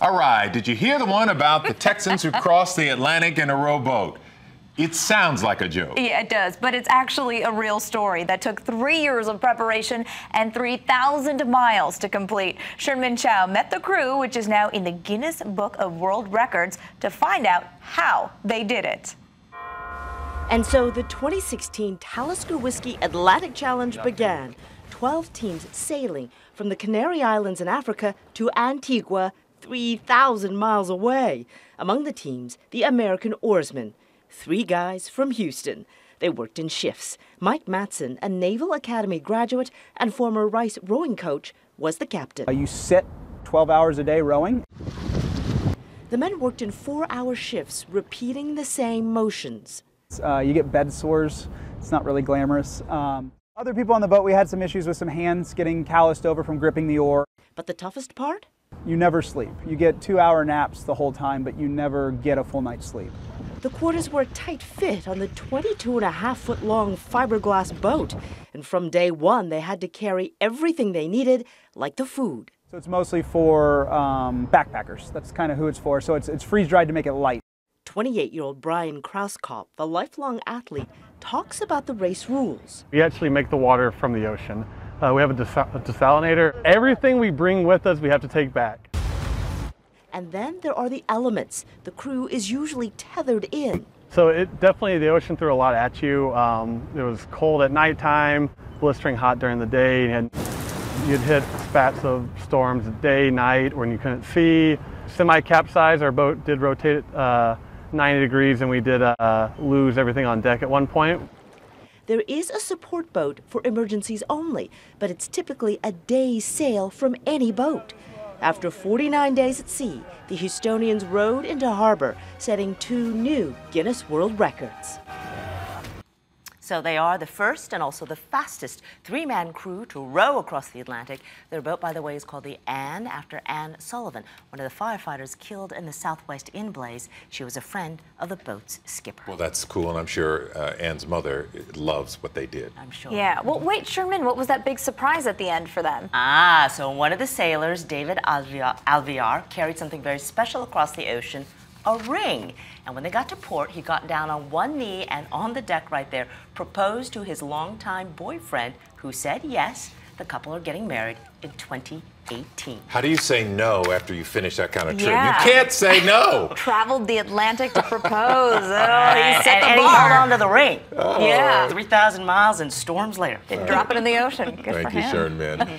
All right, did you hear the one about the Texans who crossed the Atlantic in a rowboat? It sounds like a joke. Yeah, it does, but it's actually a real story that took 3 years of preparation and 3,000 miles to complete. Sherman Chow met the crew, which is now in the Guinness Book of World Records, to find out how they did it. And so the 2016 Talisker Whiskey Atlantic Challenge began. 12 teams sailing from the Canary Islands in Africa to Antigua, 3,000 miles away. Among the teams, the American oarsmen. 3 guys from Houston. They worked in shifts. Mike Matson, a Naval Academy graduate and former Rice rowing coach, was the captain. You sit 12 hours a day rowing. The men worked in 4-hour shifts, repeating the same motions. You get bed sores. It's not really glamorous. Other people on the boat, we had some issues with some hands getting calloused over from gripping the oar. But the toughest part? You never sleep. You get 2-hour naps the whole time, but you never get a full night's sleep. The quarters were a tight fit on the 22.5-foot-long fiberglass boat. And from day one, they had to carry everything they needed, like the food. So it's mostly for backpackers. That's kind of who it's for. So it's freeze-dried to make it light. 28-year-old Brian Krauskopf, a lifelong athlete, talks about the race rules. We actually make the water from the ocean. We have a desalinator. Everything we bring with us, we have to take back. And then there are the elements. The crew is usually tethered in. So the ocean threw a lot at you. It was cold at nighttime, blistering hot during the day, and you'd hit spats of storms day, night, when you couldn't see. Semi-capsized, our boat did rotate 90 degrees, and we did lose everything on deck at one point. There is a support boat for emergencies only, but it's typically a day's sail from any boat. After 49 days at sea, the Houstonians rowed into harbor, setting 2 new Guinness World Records. So they are the first and also the fastest 3-man crew to row across the Atlantic. Their boat, by the way, is called the Anne, after Anne Sullivan, one of the firefighters killed in the Southwest Inn blaze. She was a friend of the boat's skipper. Well, that's cool, and I'm sure Anne's mother loves what they did. I'm sure. Yeah. Well, wait, Sherman, what was that big surprise at the end for them? So one of the sailors, David Alviar, carried something very special across the ocean, a ring. And when they got to port, he got down on one knee and on the deck right there, proposed to his longtime boyfriend, who said yes. The couple are getting married in 2018. How do you say no after you finish that kind of trip? Yeah. You can't say no. Traveled the Atlantic to propose. Oh, he set the and he bar. held on to the ring. Oh. Yeah. 3,000 miles and storms later. Didn't drop it in the ocean. Good for Thank you, him. Sherman.